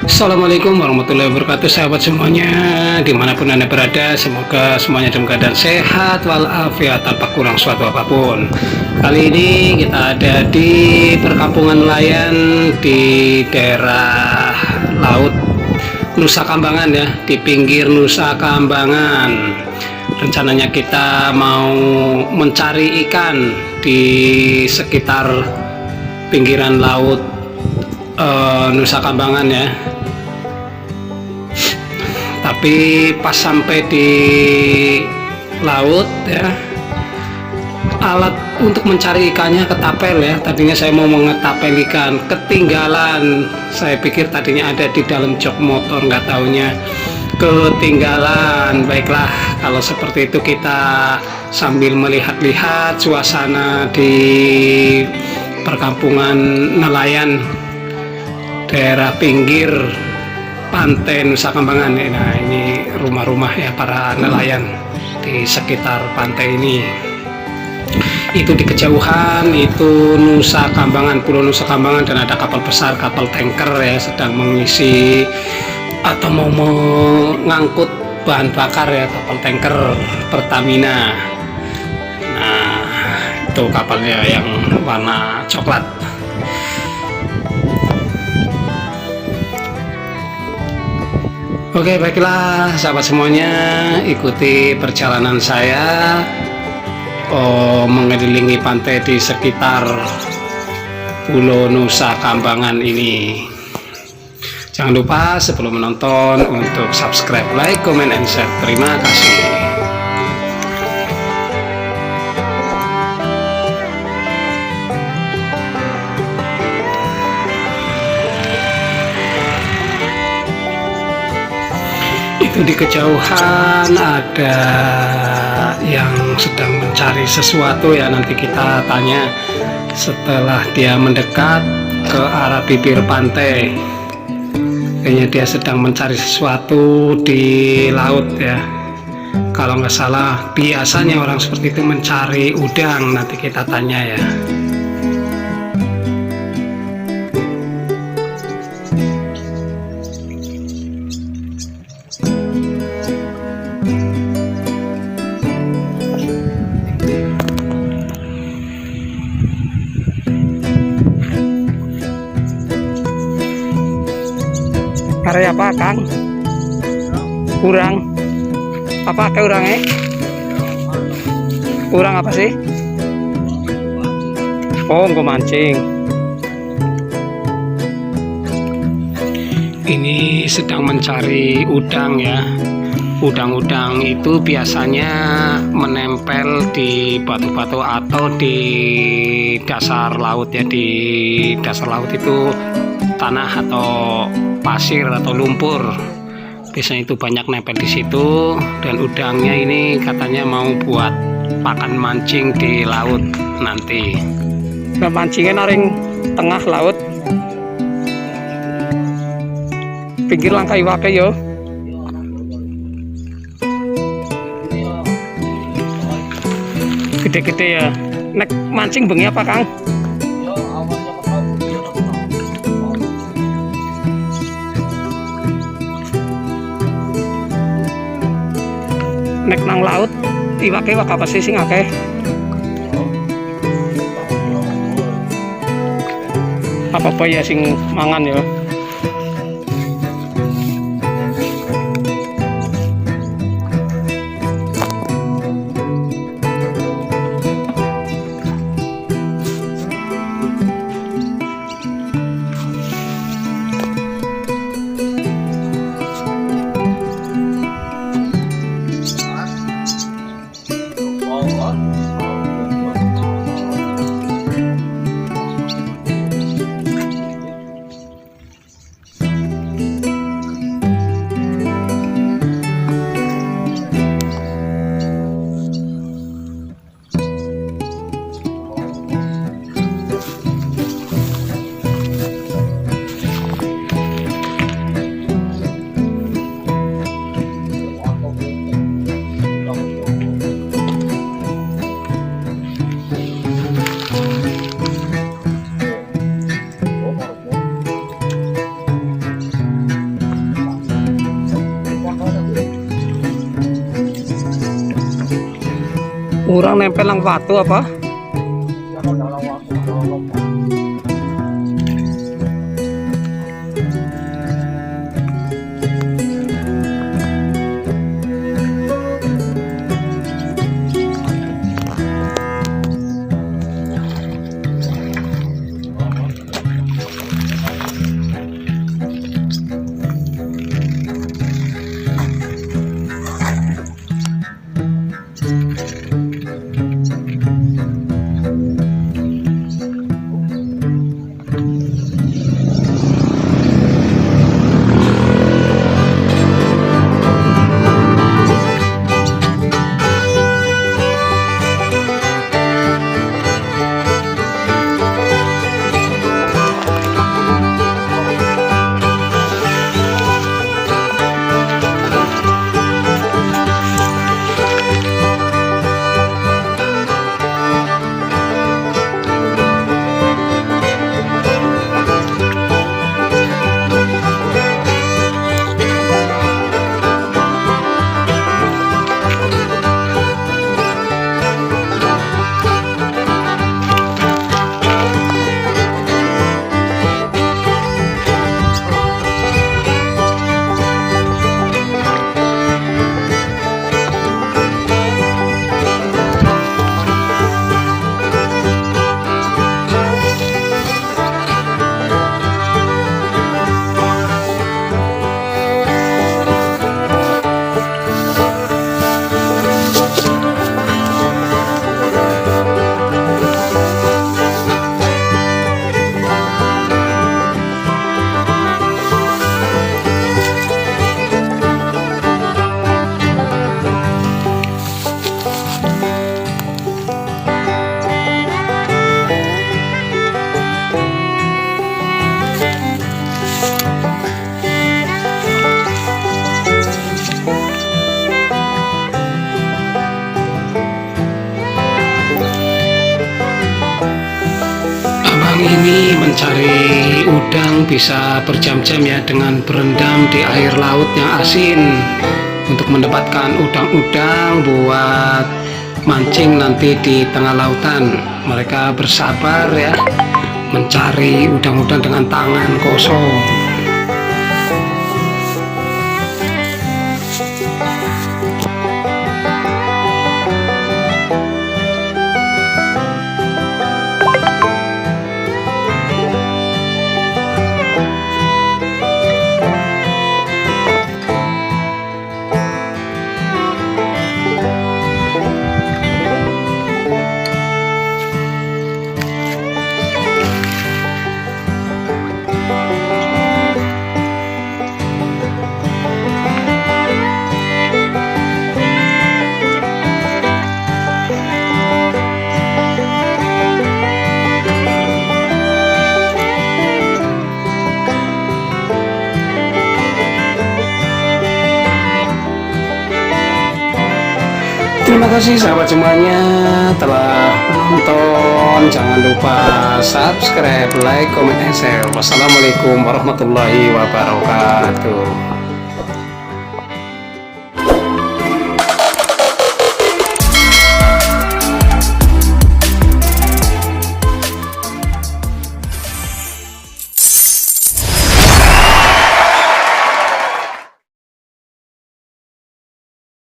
Assalamualaikum warahmatullahi wabarakatuh, sahabat semuanya dimanapun anda berada, semoga semuanya dalam keadaan sehat walafiat tanpa kurang suatu apapun. Kali ini kita ada di perkampungan nelayan di daerah laut Nusa Kambangan ya, di pinggir Nusa Kambangan. Rencananya kita mau mencari ikan di sekitar pinggiran laut Nusa Kambangan ya. Tapi pas sampai di laut ya, alat untuk mencari ikannya ketapel ya. Tadinya saya mau mengetapel ikan, ketinggalan. Saya pikir tadinya ada di dalam jok motor, nggak taunya ketinggalan. Baiklah, kalau seperti itu kita sambil melihat-lihat suasana di perkampungan nelayan daerah pinggir pantai Nusa Kambangan. Nah, ini rumah-rumah ya para nelayan di sekitar pantai ini. Itu di kejauhan itu Nusa Kambangan, Pulau Nusa Kambangan, dan ada kapal besar, kapal tanker ya, sedang mengisi atau mau mengangkut bahan bakar ya, kapal tanker Pertamina. Nah, itu kapalnya yang warna coklat. Oke, baiklah sahabat semuanya, ikuti perjalanan saya mengelilingi pantai di sekitar Pulau Nusa Kambangan ini. Jangan lupa sebelum menonton untuk subscribe, like, comment, and share. Terima kasih. Itu di kejauhan ada yang sedang mencari sesuatu ya, nanti kita tanya setelah dia mendekat ke arah bibir pantai. Kayaknya dia sedang mencari sesuatu di laut ya, kalau nggak salah. Biasanya orang seperti itu mencari udang, nanti kita tanya ya. Karya apa Kang? Urang. Apa ke urangnya? Urang apa sih? Oh, nggak mancing. Ini sedang mencari udang ya. Udang-udang itu biasanya menempel di batu-batu atau di dasar laut ya. Di dasar laut itu tanah atau pasir atau lumpur, biasanya itu banyak nempel di situ. Dan udangnya ini katanya mau buat pakan mancing di laut nanti. Nah, mancingnya naring tengah laut, pinggir langkai wake yo. Gede-gede ya. Nek mancing bengi apa Kang? Nek nang laut iwake wak apa sih sing akeh? Apa ya sing mangan ya? Kurang nempel lang batu apa? Ini mencari udang bisa berjam-jam ya, dengan berendam di air laut yang asin untuk mendapatkan udang-udang buat mancing nanti di tengah lautan. Mereka bersabar ya mencari udang-udang dengan tangan kosong. Terima kasih sahabat semuanya telah menonton. Jangan lupa subscribe, like, comment, and share. Wassalamualaikum warahmatullahi wabarakatuh.